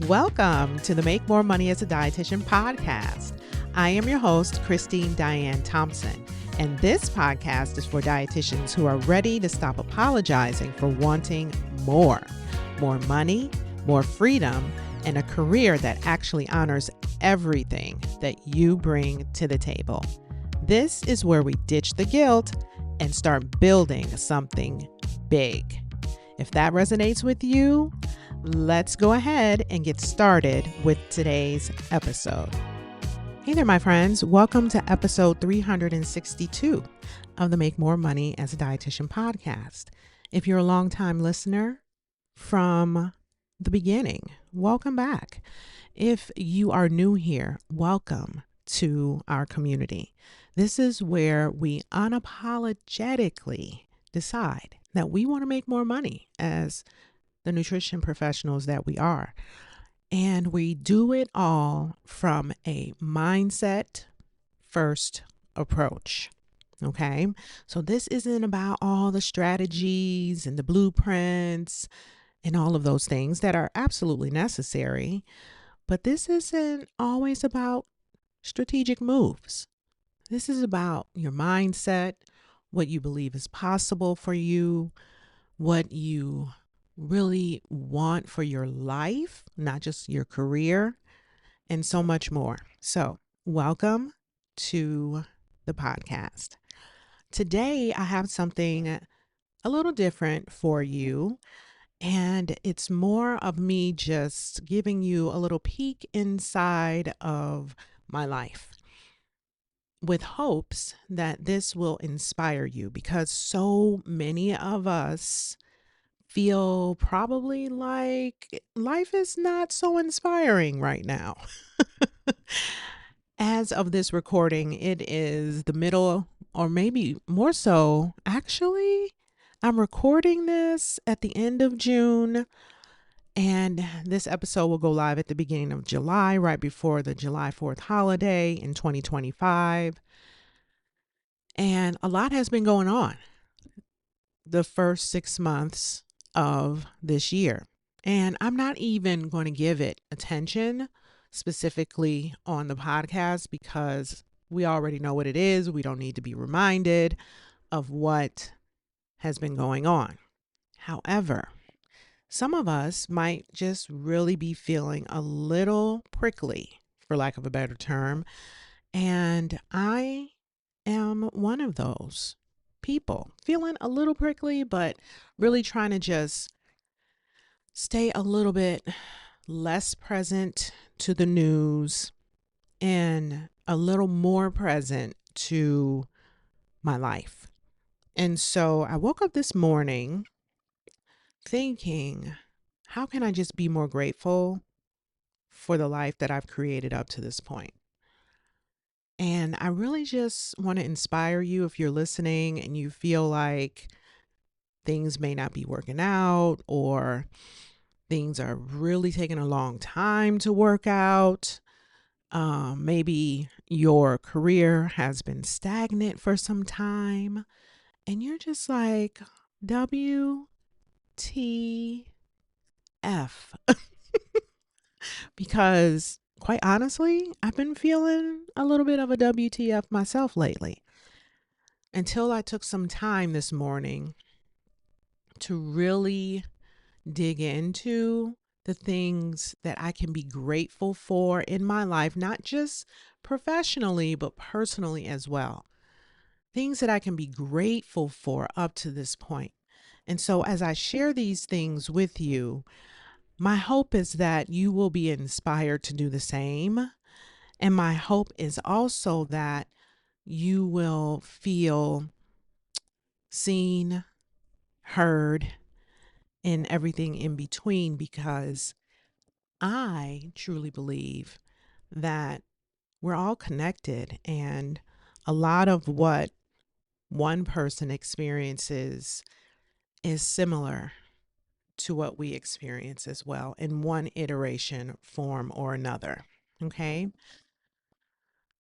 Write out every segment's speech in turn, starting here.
Welcome to the Make More Money as a Dietitian podcast. I am your host, Christine Diane Thompson, and this podcast is for dietitians who are ready to stop apologizing for wanting more money, more freedom, and a career that actually honors everything that you bring to the table. This is where we ditch the guilt and start building something big. If that resonates with you, let's go ahead and get started with today's episode. Hey there, my friends. Welcome to episode 362 of the Make More Money as a Dietitian podcast. If you're a longtime listener from the beginning, welcome back. If you are new here, welcome to our community. This is where we unapologetically decide that we want to make more money as the nutrition professionals that we are. And we do it all from a mindset first approach. Okay. So this isn't about all the strategies and the blueprints and all of those things that are absolutely necessary. But this isn't always about strategic moves. This is about your mindset, what you believe is possible for you, what you really want for your life, not just your career, and so much more. So, welcome to the podcast. Today, I have something a little different for you, and it's more of me just giving you a little peek inside of my life, with hopes that this will inspire you, because so many of us feel probably like life is not so inspiring right now. As of this recording, it is the middle, or maybe more so, actually, I'm recording this at the end of June, and this episode will go live at the beginning of July, right before the July 4th holiday in 2025. And a lot has been going on the first 6 months of this year. And I'm not even going to give it attention specifically on the podcast because we already know what it is. We don't need to be reminded of what has been going on. However, some of us might just really be feeling a little prickly, for lack of a better term. And I am one of those people feeling a little prickly, but really trying to just stay a little bit less present to the news and a little more present to my life. And so I woke up this morning thinking, how can I just be more grateful for the life that I've created up to this point? And I really just want to inspire you if you're listening and you feel like things may not be working out or things are really taking a long time to work out. Maybe your career has been stagnant for some time and you're just like, WTF? Because quite honestly, I've been feeling a little bit of a WTF myself lately, until I took some time this morning to really dig into the things that I can be grateful for in my life, not just professionally, but personally as well. Things that I can be grateful for up to this point. And so as I share these things with you, my hope is that you will be inspired to do the same. And my hope is also that you will feel seen, heard, and everything in between, because I truly believe that we're all connected, and a lot of what one person experiences is similar to what we experience as well in one iteration, form, or another. Okay.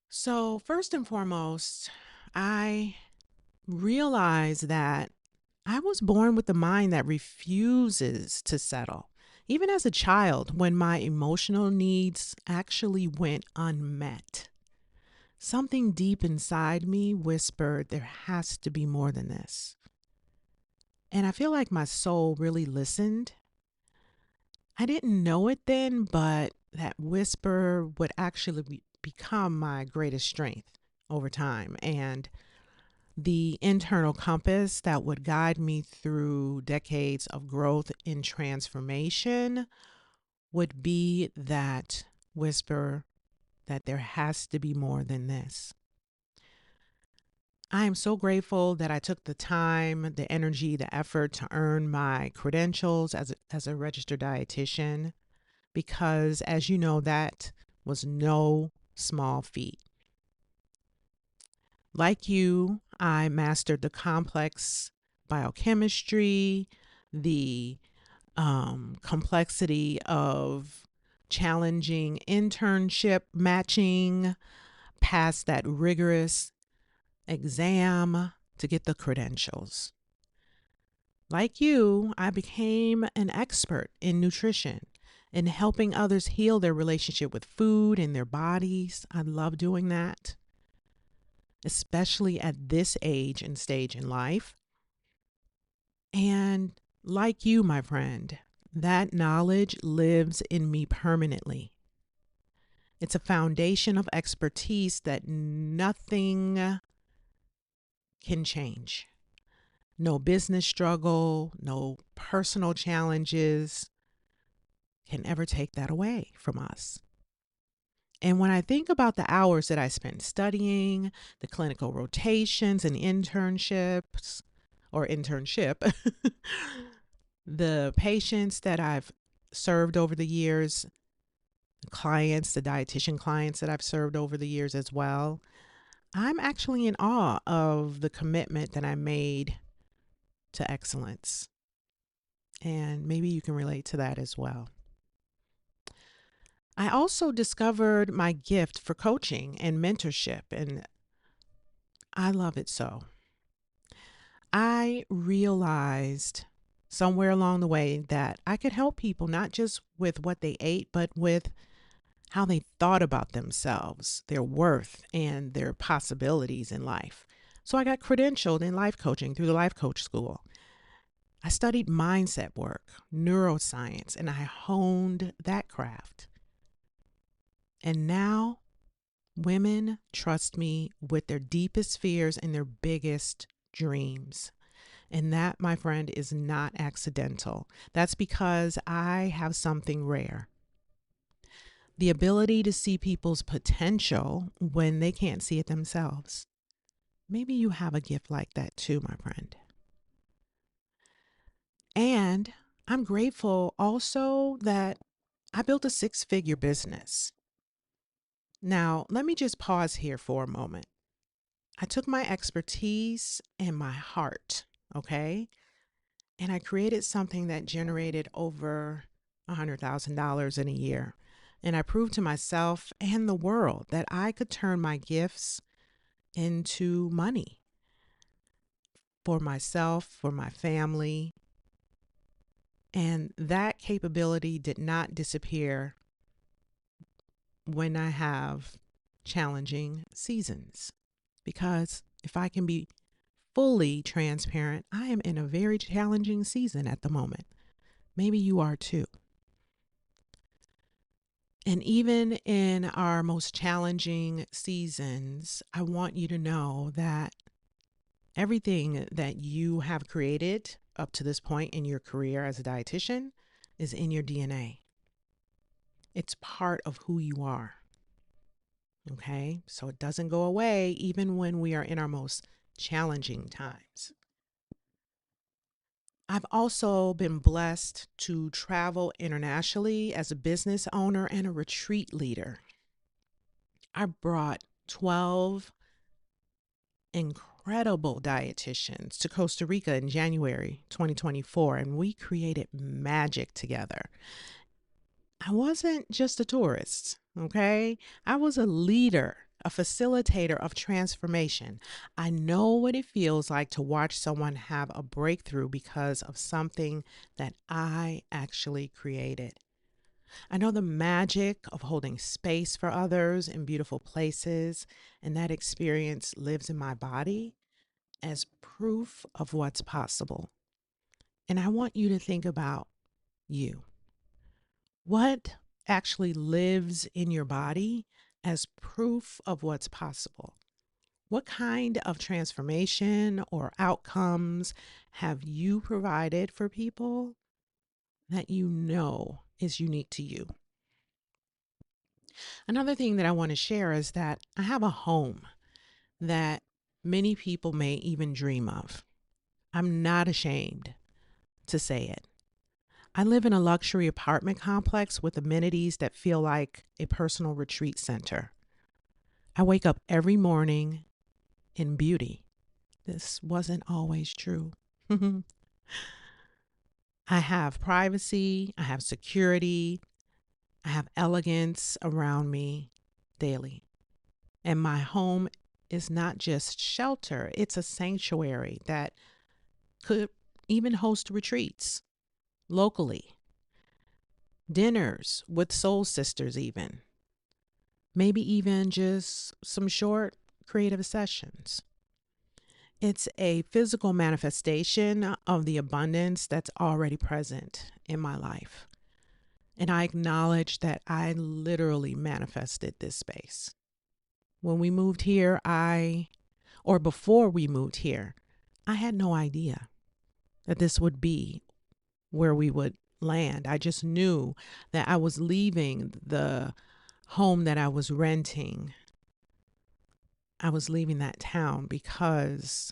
So first and foremost, I realize that I was born with a mind that refuses to settle. even as a child, when my emotional needs actually went unmet. Something deep inside me whispered, there has to be more than this. And I feel like my soul really listened. I didn't know it then, but that whisper would actually become my greatest strength over time. And the internal compass that would guide me through decades of growth and transformation would be that whisper that there has to be more than this. I am so grateful that I took the time, the energy, the effort to earn my credentials as a registered dietitian, because as you know, that was no small feat. Like you, I mastered the complex biochemistry, the complexity of challenging internship matching, passed that rigorous exam to get the credentials. Like you, I became an expert in nutrition and helping others heal their relationship with food and their bodies. I love doing that, especially at this age and stage in life. And like you, my friend, that knowledge lives in me permanently. It's a foundation of expertise that nothing can change. No business struggle, no personal challenges can ever take that away from us. And when I think about the hours that I spent studying, the clinical rotations and internships or internship, the patients that I've served over the years, the clients, the dietitian clients that I've served over the years as well, I'm actually in awe of the commitment that I made to excellence. And maybe you can relate to that as well. I also discovered my gift for coaching and mentorship, and I love it so. I realized somewhere along the way that I could help people not just with what they ate, but with how they thought about themselves, their worth, and their possibilities in life. So I got credentialed in life coaching through the Life Coach School. I studied mindset work, neuroscience, and I honed that craft. And now women trust me with their deepest fears and their biggest dreams. And that, my friend, is not accidental. That's because I have something rare. The ability to see people's potential when they can't see it themselves. Maybe you have a gift like that too, my friend. And I'm grateful also that I built a 6-figure business. Now, let me just pause here for a moment. I took my expertise and my heart, okay? And I created something that generated over $100,000 in a year. And I proved to myself and the world that I could turn my gifts into money for myself, for my family. And that capability did not disappear when I have challenging seasons. Because if I can be fully transparent, I am in a very challenging season at the moment. Maybe you are too. And even in our most challenging seasons, I want you to know that everything that you have created up to this point in your career as a dietitian is in your DNA. It's part of who you are. Okay, so it doesn't go away even when we are in our most challenging times. I've also been blessed to travel internationally as a business owner and a retreat leader. I brought 12 incredible dietitians to Costa Rica in January 2024, and we created magic together. I wasn't just a tourist, okay? I was a leader a facilitator of transformation. I know what it feels like to watch someone have a breakthrough because of something that I actually created. I know the magic of holding space for others in beautiful places, and that experience lives in my body as proof of what's possible. And I want you to think about you. What actually lives in your body as proof of what's possible? What kind of transformation or outcomes have you provided for people that you know is unique to you? Another thing that I want to share is that I have a home that many people may even dream of. I'm not ashamed to say it. I live in a luxury apartment complex with amenities that feel like a personal retreat center. I wake up every morning in beauty. This wasn't always true. I have privacy, I have security, I have elegance around me daily. And my home is not just shelter, it's a sanctuary that could even host retreats locally, dinners with soul sisters, even. Maybe even just some short creative sessions. It's a physical manifestation of the abundance that's already present in my life. And I acknowledge that I literally manifested this space. When we moved here, or before we moved here, I had no idea that this would be where we would land. I just knew that I was leaving the home that I was renting. I was leaving that town because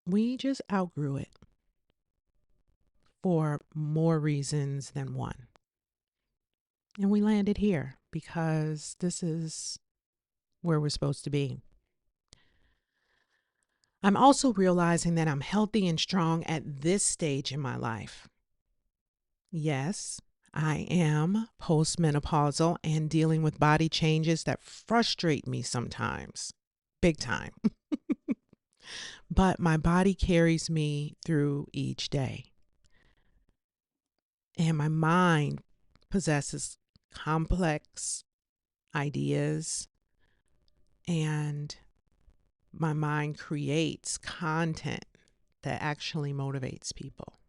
we just outgrew it for more reasons than one. And we landed here because this is where we're supposed to be. I'm also realizing that I'm healthy and strong at this stage in my life. Yes, I am postmenopausal and dealing with body changes that frustrate me sometimes, big time. But my body carries me through each day. And my mind possesses complex ideas, and my mind creates content that actually motivates people.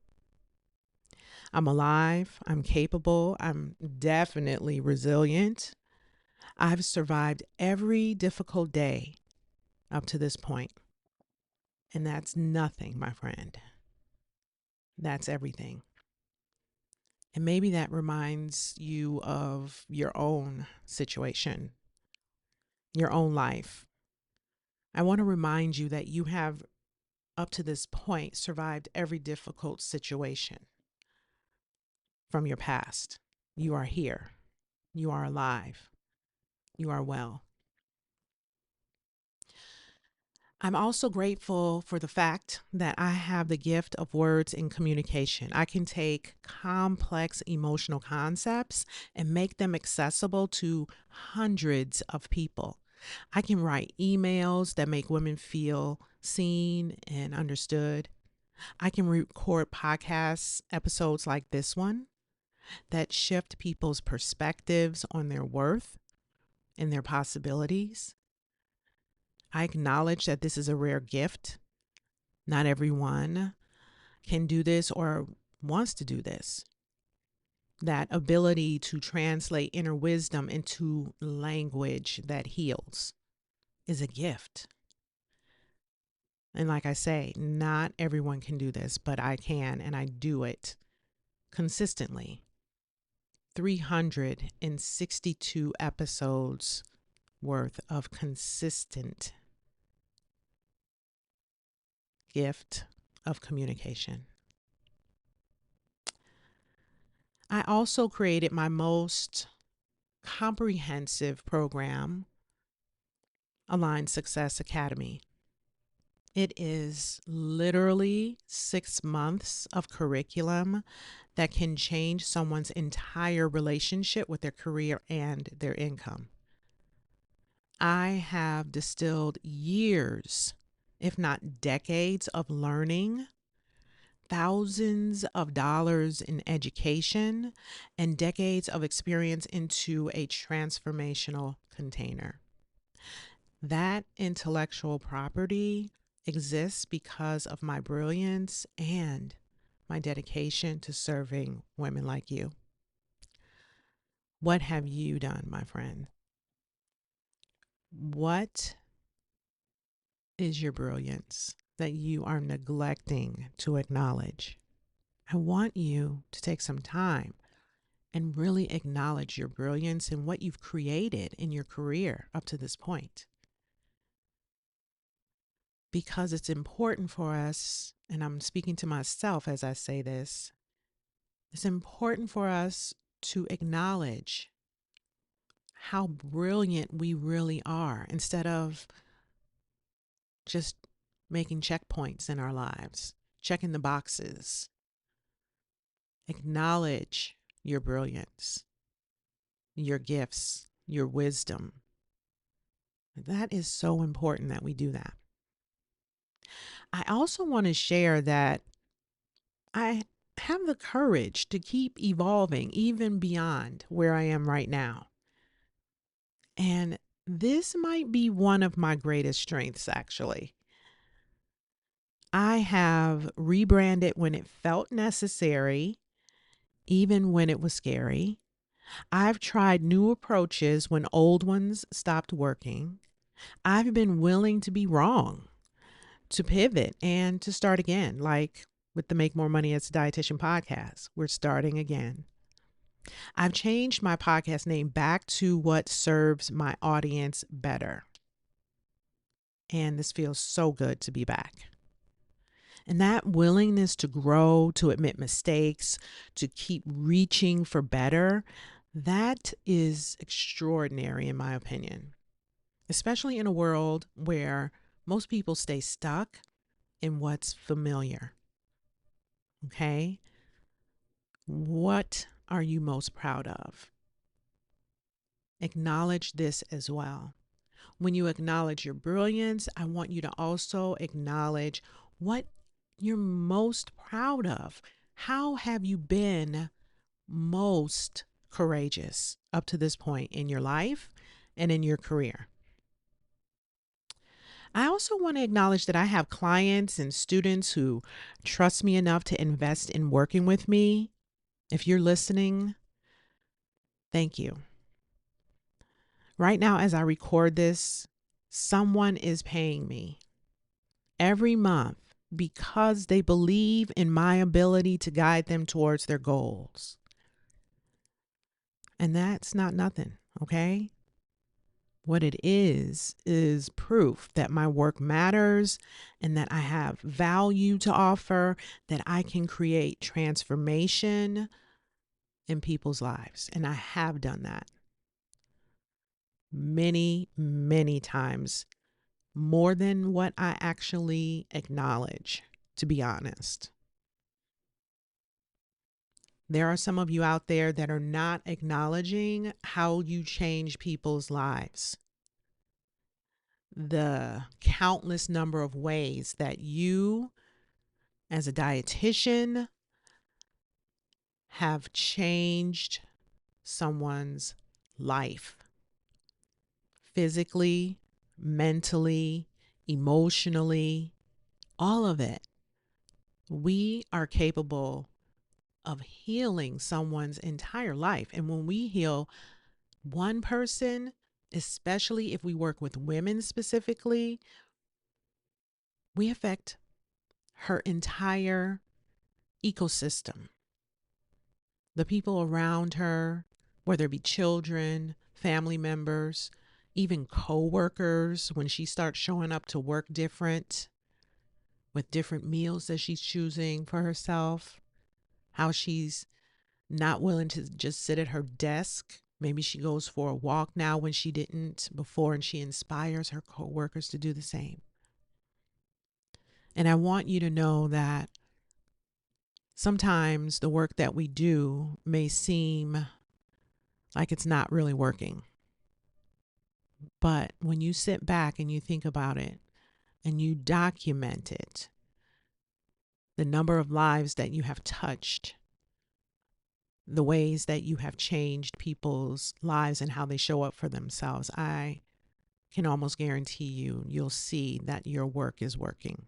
I'm alive, I'm capable, I'm definitely resilient. I've survived every difficult day up to this point. And that's nothing, my friend. That's everything. And maybe that reminds you of your own situation, your own life. I want to remind you that you have, up to this point, survived every difficult situation from your past. You are here. You are alive. You are well. I'm also grateful for the fact that I have the gift of words and communication. I can take complex emotional concepts and make them accessible to hundreds of people. I can write emails that make women feel seen and understood. I can record podcast episodes like this one that shift people's perspectives on their worth and their possibilities. I acknowledge that this is a rare gift. Not everyone can do this or wants to do this. That ability to translate inner wisdom into language that heals is a gift. And like I say, not everyone can do this, but I can, and I do it consistently. 362 episodes worth of consistent gift of communication. I also created my most comprehensive program, Aligned Success Academy. It is literally 6 months of curriculum that can change someone's entire relationship with their career and their income. I have distilled years, if not decades, of learning, thousands of dollars in education, and decades of experience into a transformational container. That intellectual property exists because of my brilliance and my dedication to serving women like you. What have you done, my friend? What is your brilliance that you are neglecting to acknowledge? I want you to take some time and really acknowledge your brilliance and what you've created in your career up to this point. Because it's important for us, and I'm speaking to myself as I say this, it's important for us to acknowledge how brilliant we really are instead of just making checkpoints in our lives, checking the boxes. Acknowledge your brilliance, your gifts, your wisdom. That is so important that we do that. I also want to share that I have the courage to keep evolving even beyond where I am right now. And this might be one of my greatest strengths, actually. I have rebranded when it felt necessary, even when it was scary. I've tried new approaches when old ones stopped working. I've been willing to be wrong, to pivot, and to start again, like with the Make More Money as a Dietitian podcast. We're starting again. I've changed my podcast name back to what serves my audience better. And this feels so good to be back. And that willingness to grow, to admit mistakes, to keep reaching for better, that is extraordinary in my opinion, especially in a world where most people stay stuck in what's familiar. Okay? What are you most proud of? Acknowledge this as well. When you acknowledge your brilliance, I want you to also acknowledge what you're most proud of. How have you been most courageous up to this point in your life and in your career? I also want to acknowledge that I have clients and students who trust me enough to invest in working with me. If you're listening, thank you. Right now, as I record this, someone is paying me every month because they believe in my ability to guide them towards their goals. And that's not nothing, okay? What it is proof that my work matters and that I have value to offer, that I can create transformation in people's lives. And I have done that many, many times, more than what I actually acknowledge, to be honest. There are some of you out there that are not acknowledging how you change people's lives. The countless number of ways that you, as a dietitian, have changed someone's life physically, mentally, emotionally, all of it. We are capable of healing someone's entire life. And when we heal one person, especially if we work with women specifically, we affect her entire ecosystem. The people around her, whether it be children, family members, even co-workers, when she starts showing up to work different, with different meals that she's choosing for herself, how she's not willing to just sit at her desk. Maybe she goes for a walk now when she didn't before, and she inspires her coworkers to do the same. And I want you to know that sometimes the work that we do may seem like it's not really working. But when you sit back and you think about it and you document it, the number of lives that you have touched, the ways that you have changed people's lives and how they show up for themselves, I can almost guarantee you'll see that your work is working.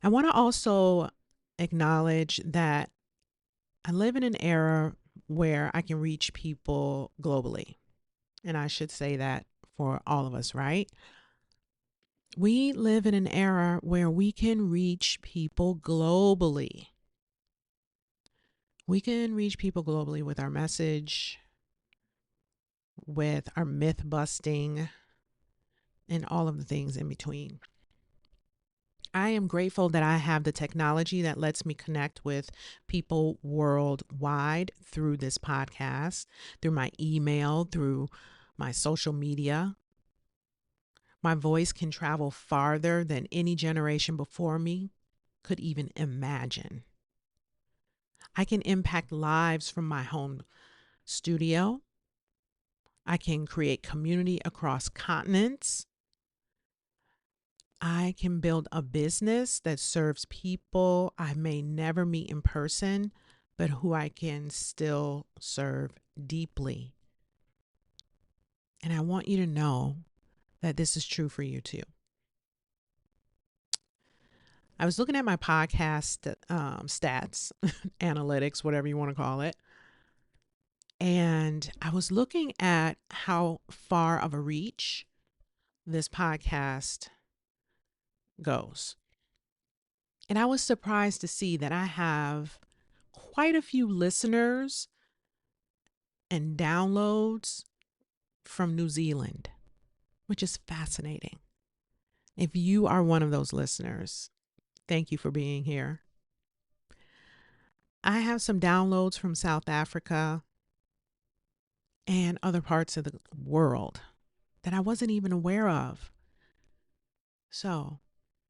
I want to also acknowledge that I live in an era where I can reach people globally. And I should say that for all of us, right? We live in an era where we can reach people globally. We can reach people globally with our message, with our myth busting, and all of the things in between. I am grateful that I have the technology that lets me connect with people worldwide through this podcast, through my email, through my social media. My voice can travel farther than any generation before me could even imagine. I can impact lives from my home studio. I can create community across continents. I can build a business that serves people I may never meet in person, but who I can still serve deeply. And I want you to know that this is true for you too. I was looking at my podcast stats, analytics, whatever you want to call it. And I was looking at how far of a reach this podcast goes. And I was surprised to see that I have quite a few listeners and downloads from New Zealand, which is fascinating. If you are one of those listeners, thank you for being here. I have some downloads from South Africa and other parts of the world that I wasn't even aware of. So,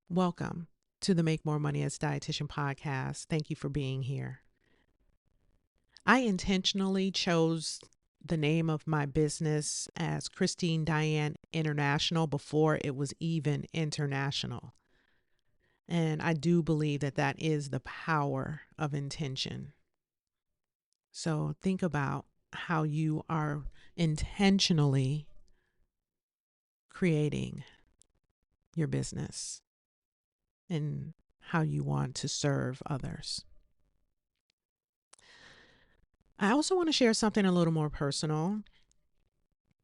welcome to the Make More Money as a Dietitian podcast. Thank you for being here. I intentionally chose the name of my business as Christine Diane International before it was even international. And I do believe that that is the power of intention. So think about how you are intentionally creating your business and how you want to serve others. I also want to share something a little more personal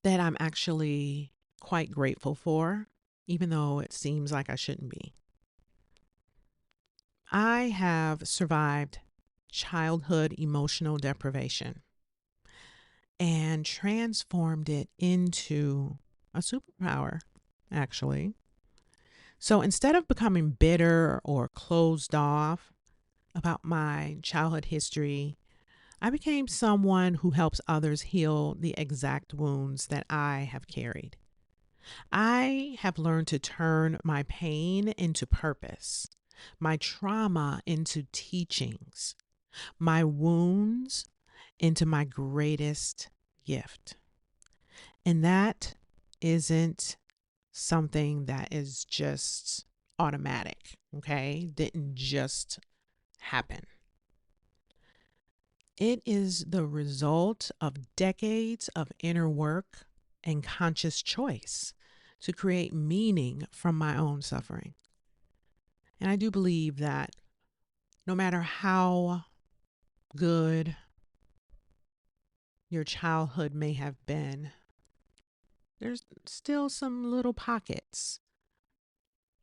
that I'm actually quite grateful for, even though it seems like I shouldn't be. I have survived childhood emotional deprivation and transformed it into a superpower, actually. So instead of becoming bitter or closed off about my childhood history, I became someone who helps others heal the exact wounds that I have carried. I have learned to turn my pain into purpose, my trauma into teachings, my wounds into my greatest gift. And that isn't something that is just automatic, okay? Didn't just happen. It is the result of decades of inner work and conscious choice to create meaning from my own suffering. And I do believe that no matter how good your childhood may have been, there's still some little pockets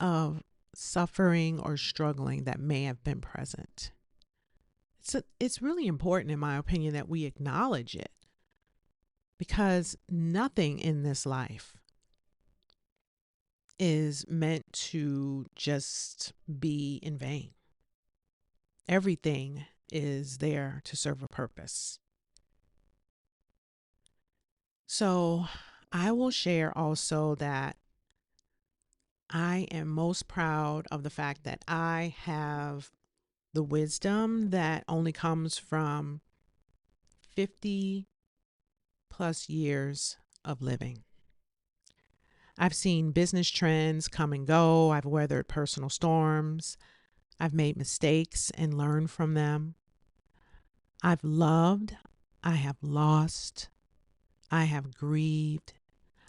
of suffering or struggling that may have been present. It's really important, in my opinion, that we acknowledge it, because nothing in this life is meant to just be in vain. Everything is there to serve a purpose. So I will share also that I am most proud of the fact that I have the wisdom that only comes from 50 plus years of living. I've seen business trends come and go. I've weathered personal storms. I've made mistakes and learned from them. I've loved. I have lost. I have grieved.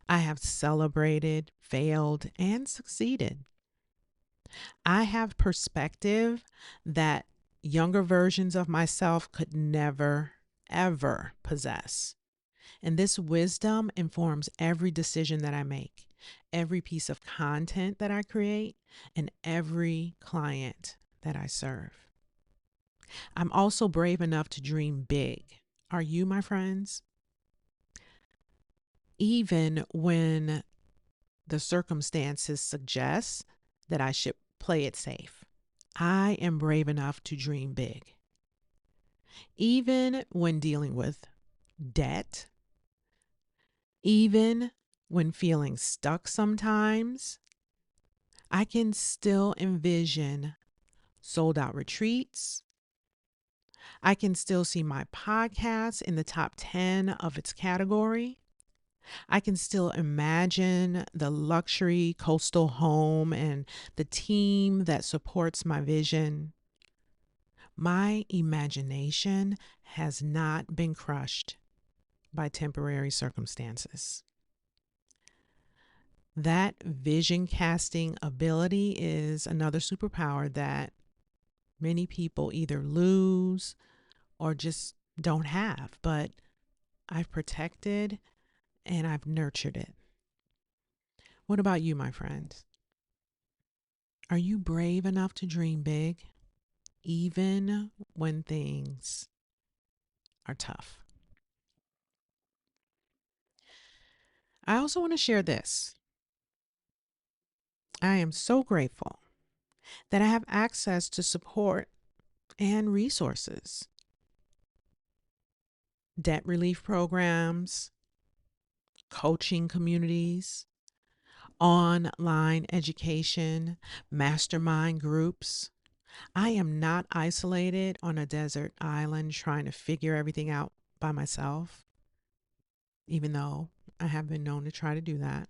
I have celebrated, failed, and succeeded. I have perspective that younger versions of myself could never, ever possess. And this wisdom informs every decision that I make, every piece of content that I create, and every client that I serve. I'm also brave enough to dream big. Are you, my friends? Even when the circumstances suggest that I should play it safe, I am brave enough to dream big. Even when dealing with debt, even when feeling stuck sometimes, I can still envision sold out retreats. I can still see my podcast in the top 10 of its category. I can still imagine the luxury coastal home and the team that supports my vision. My imagination has not been crushed by temporary circumstances. That vision casting ability is another superpower that many people either lose or just don't have, but I've protected and I've nurtured it. What about you, my friends? Are you brave enough to dream big, even when things are tough? I also want to share this. I am so grateful that I have access to support and resources, debt relief programs, coaching communities, online education, mastermind groups. I am not isolated on a desert island trying to figure everything out by myself, even though I have been known to try to do that.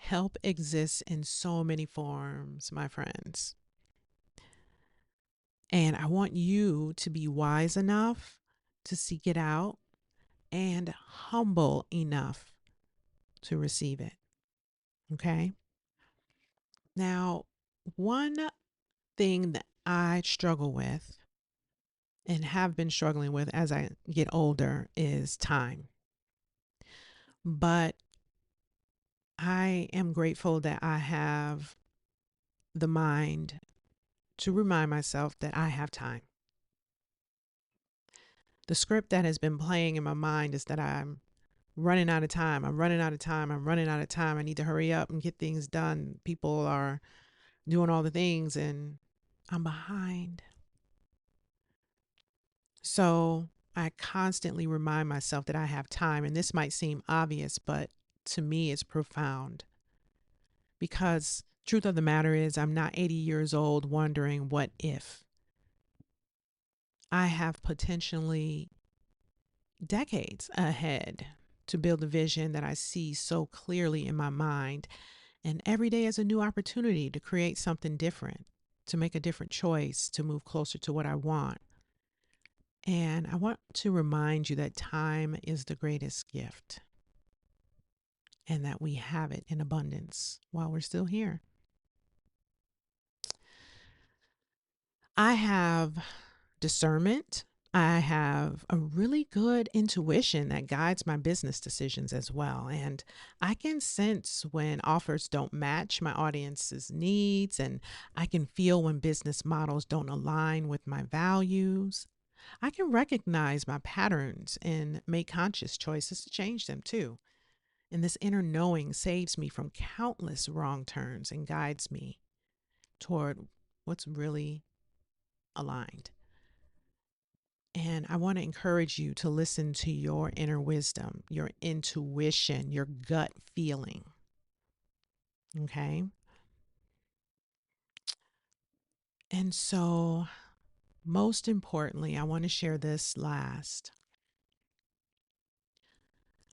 Help exists in so many forms, my friends. And I want you to be wise enough to seek it out and humble enough to receive it. Okay. Now, one thing that I struggle with and have been struggling with as I get older is time. But I am grateful that I have the mind to remind myself that I have time. The script that has been playing in my mind is that I'm running out of time. I'm running out of time. I'm running out of time. I need to hurry up and get things done. People are doing all the things and I'm behind. So I constantly remind myself that I have time. And this might seem obvious, but to me, it's profound. Because truth of the matter is, I'm not 80 years old wondering what if. I have potentially decades ahead to build a vision that I see so clearly in my mind. And every day is a new opportunity to create something different, to make a different choice, to move closer to what I want. And I want to remind you that time is the greatest gift and that we have it in abundance while we're still here. I have discernment. I have a really good intuition that guides my business decisions as well. And I can sense when offers don't match my audience's needs, and I can feel when business models don't align with my values. I can recognize my patterns and make conscious choices to change them too. And this inner knowing saves me from countless wrong turns and guides me toward what's really aligned. And I want to encourage you to listen to your inner wisdom, your intuition, your gut feeling. Okay. And so, most importantly, I want to share this last.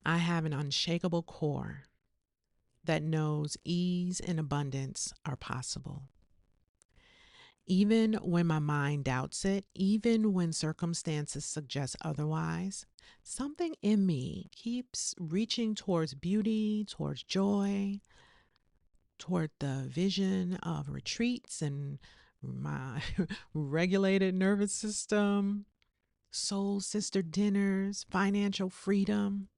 I have an unshakable core that knows ease and abundance are possible. Even when my mind doubts it, even when circumstances suggest otherwise, something in me keeps reaching towards beauty, towards joy, toward the vision of retreats and my regulated nervous system, soul sister dinners, financial freedom.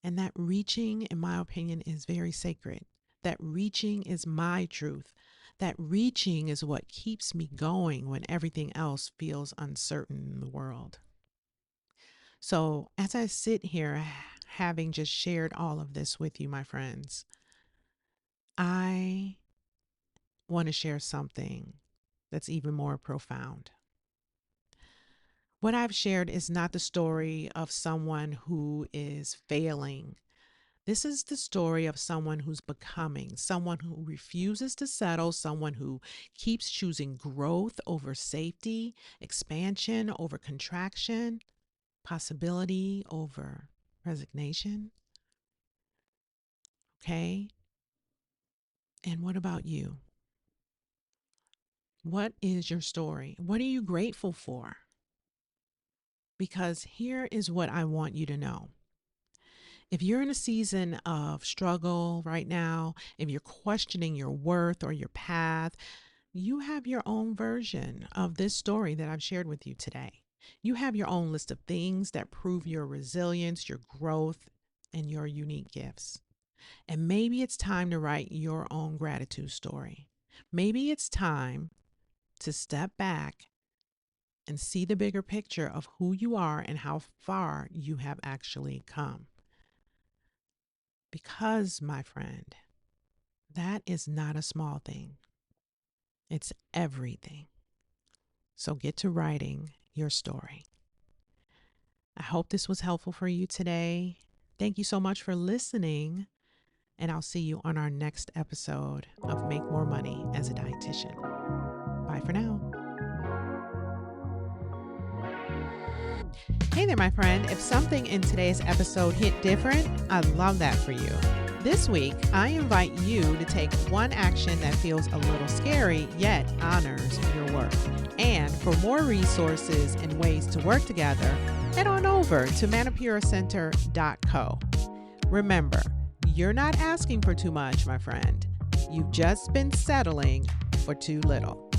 And that reaching, in my opinion, is very sacred. That reaching is my truth. That reaching is what keeps me going when everything else feels uncertain in the world. So, as I sit here, having just shared all of this with you, my friends, I want to share something that's even more profound. What I've shared is not the story of someone who is failing. This is the story of someone who's becoming, someone who refuses to settle, someone who keeps choosing growth over safety, expansion over contraction, possibility over resignation. Okay? And what about you? What is your story? What are you grateful for? Because here is what I want you to know. If you're in a season of struggle right now, if you're questioning your worth or your path, you have your own version of this story that I've shared with you today. You have your own list of things that prove your resilience, your growth, and your unique gifts. And maybe it's time to write your own gratitude story. Maybe it's time to step back and see the bigger picture of who you are and how far you have actually come. Because, my friend, that is not a small thing. It's everything. So get to writing your story. I hope this was helpful for you today. Thank you so much for listening, and I'll see you on our next episode of Make More Money as a Dietitian. Bye for now. Hey there, my friend. If something in today's episode hit different, I'd love that for you. This week, I invite you to take one action that feels a little scary, yet honors your worth. And for more resources and ways to work together, head on over to manipuracenter.co. Remember, you're not asking for too much, my friend. You've just been settling for too little.